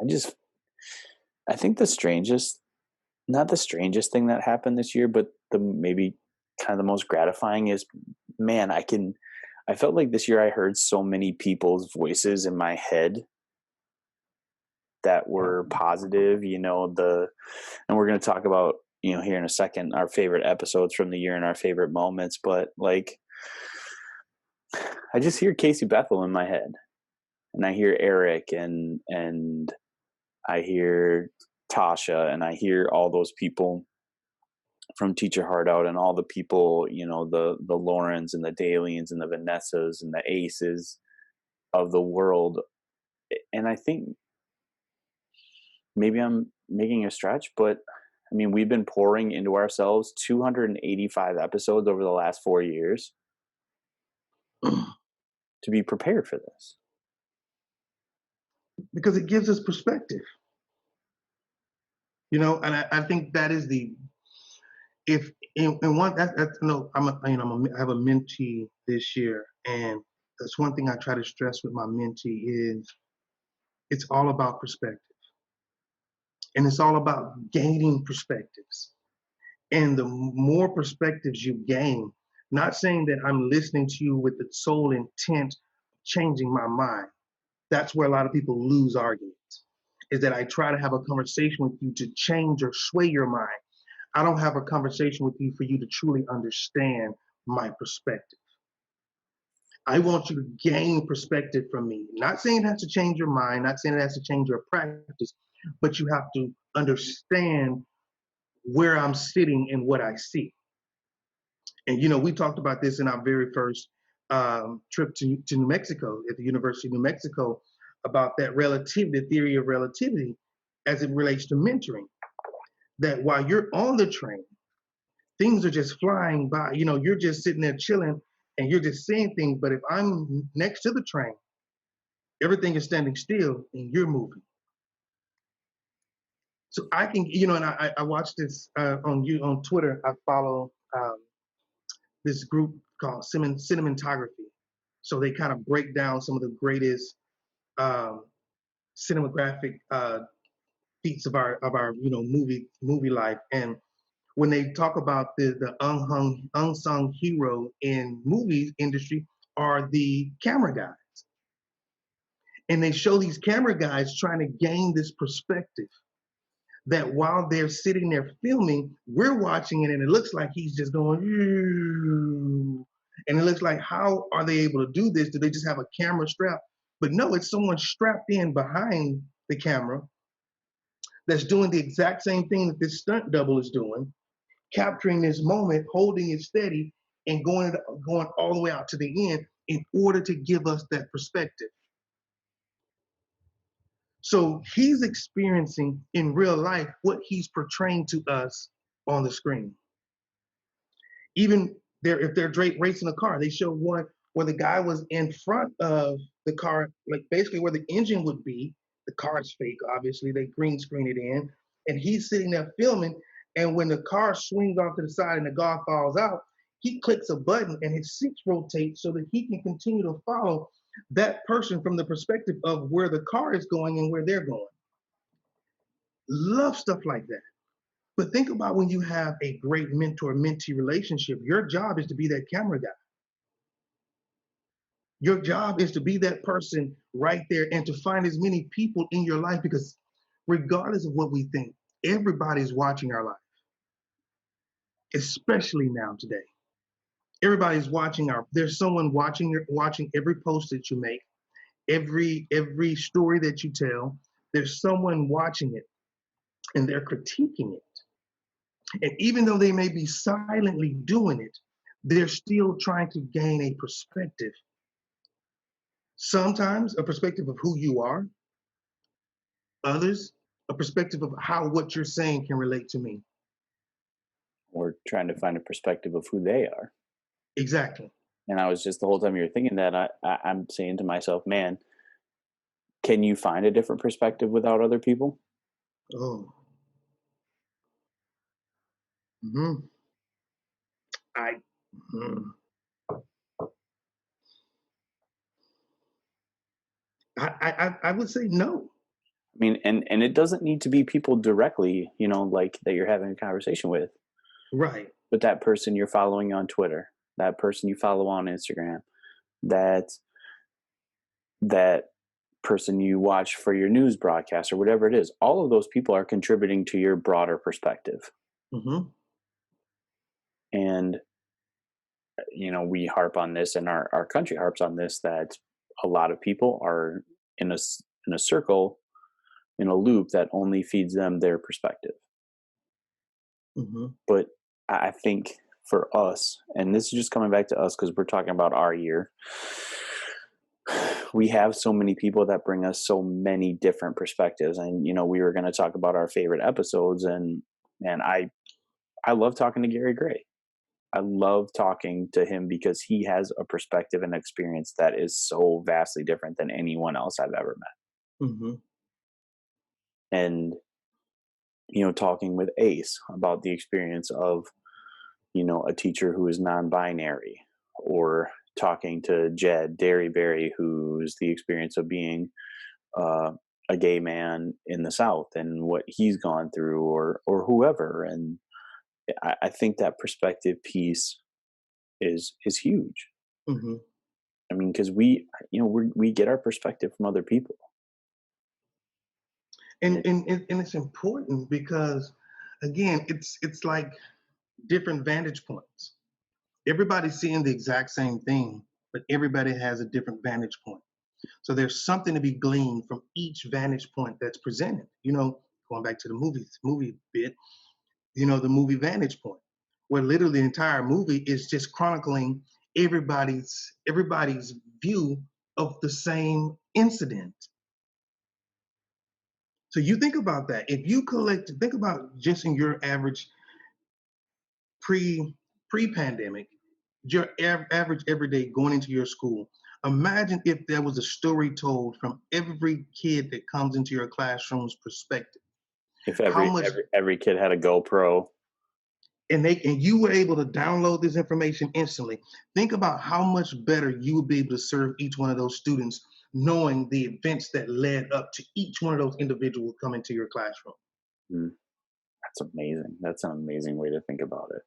man, I think the strangest, not the strangest thing that happened this year, but the maybe kind of the most gratifying is, man, I felt like this year I heard so many people's voices in my head that were positive, and we're going to talk about, here in a second, our favorite episodes from the year and our favorite moments. But like, I just hear Casey Bethel in my head, and I hear Eric, and I hear Tasha, and I hear all those people from Teach Your Heart Out, and all the people, the Laurens and the Dalians and the Vanessas and the Aces of the world. And I think maybe I'm making a stretch, but I mean, we've been pouring into ourselves 285 episodes over the last 4 years to be prepared for this. Because it gives us perspective. And I think that is I have a mentee this year, and that's one thing I try to stress with my mentee is it's all about perspective. And it's all about gaining perspectives. And the more perspectives you gain, not saying that I'm listening to you with the sole intent of changing my mind. That's where a lot of people lose arguments, is that I try to have a conversation with you to change or sway your mind. I don't have a conversation with you for you to truly understand my perspective. I want you to gain perspective from me. Not saying it has to change your mind, not saying it has to change your practice, but you have to understand where I'm sitting and what I see. And we talked about this in our very first trip to New Mexico, at the University of New Mexico, about that relativity, the theory of relativity, as it relates to mentoring. That while you're on the train, things are just flying by. You're just sitting there chilling and you're just seeing things. But if I'm next to the train, everything is standing still and you're moving. So I can, and I watched this on Twitter. I follow this group called Cinematography. So they kind of break down some of the greatest cinematographic feats of our movie life. And when they talk about the unsung hero in movie industry are the camera guys. And they show these camera guys trying to gain this perspective that while they're sitting there filming, we're watching it and it looks like he's just going, Ew. And it looks like, how are they able to do this? Do they just have a camera strap? But no, it's someone strapped in behind the camera that's doing the exact same thing that this stunt double is doing, capturing this moment, holding it steady, and going all the way out to the end in order to give us that perspective. So he's experiencing in real life what he's portraying to us on the screen. Even if they're racing a car, they show one where the guy was in front of the car, like basically where the engine would be. The car is fake, obviously. They green screen it in, and he's sitting there filming. And when the car swings off to the side and the guy falls out, he clicks a button and his seats rotate so that he can continue to follow that person from the perspective of where the car is going and where they're going. Love stuff like that. But think about when you have a great mentor-mentee relationship, your job is to be that camera guy. Your job is to be that person right there and to find as many people in your life, because regardless of what we think, everybody's watching our life, especially now today. Everybody's watching there's someone watching every post that you make, every story that you tell. There's someone watching it and they're critiquing it. And even though they may be silently doing it, they're still trying to gain a perspective. Sometimes a perspective of who you are, others, a perspective of how what you're saying can relate to me. Or trying to find a perspective of who they are. Exactly. And I was just, the whole time you were thinking that, I'm saying to myself, man, can you find a different perspective without other people? Oh. I would say no. I mean, and it doesn't need to be people directly, like that you're having a conversation with, Right. but that person you're following on Twitter, that person you follow on Instagram, that that person you watch for your news broadcast or whatever it is. All of those people are contributing to your broader perspective. Hmm. And we harp on this, and our country harps on this, that a lot of people are in a circle, in a loop that only feeds them their perspective. Hmm. But I think for us, and this is just coming back to us because we're talking about our year, we have so many people that bring us so many different perspectives. And we were going to talk about our favorite episodes, and man, I love talking to Gary Gray. I love talking to him because he has a perspective and experience that is so vastly different than anyone else I've ever met. Hmm. And talking with Ace about the experience of a teacher who is non-binary, or talking to Jed Derryberry, who's the experience of being uh, a gay man in the South and what he's gone through, or whoever. And I think that perspective piece is huge. Hmm. I mean, because we get our perspective from other people. And, And and it's important because, again, it's like different vantage points. Everybody's seeing the exact same thing, but everybody has a different vantage point. So there's something to be gleaned from each vantage point that's presented. Going back to the movie bit, the movie Vantage Point, where literally the entire movie is just chronicling everybody's view of the same incident. So you think about that. If you think about just in your average pre-pandemic, your average everyday going into your school. Imagine if there was a story told from every kid that comes into your classroom's perspective. if How every much every every kid had a GoPro. and you were able to download this information instantly. Think about how much better you would be able to serve each one of those students, knowing the events that led up to each one of those individuals coming to your classroom. Mm, that's amazing. That's an amazing way to think about it.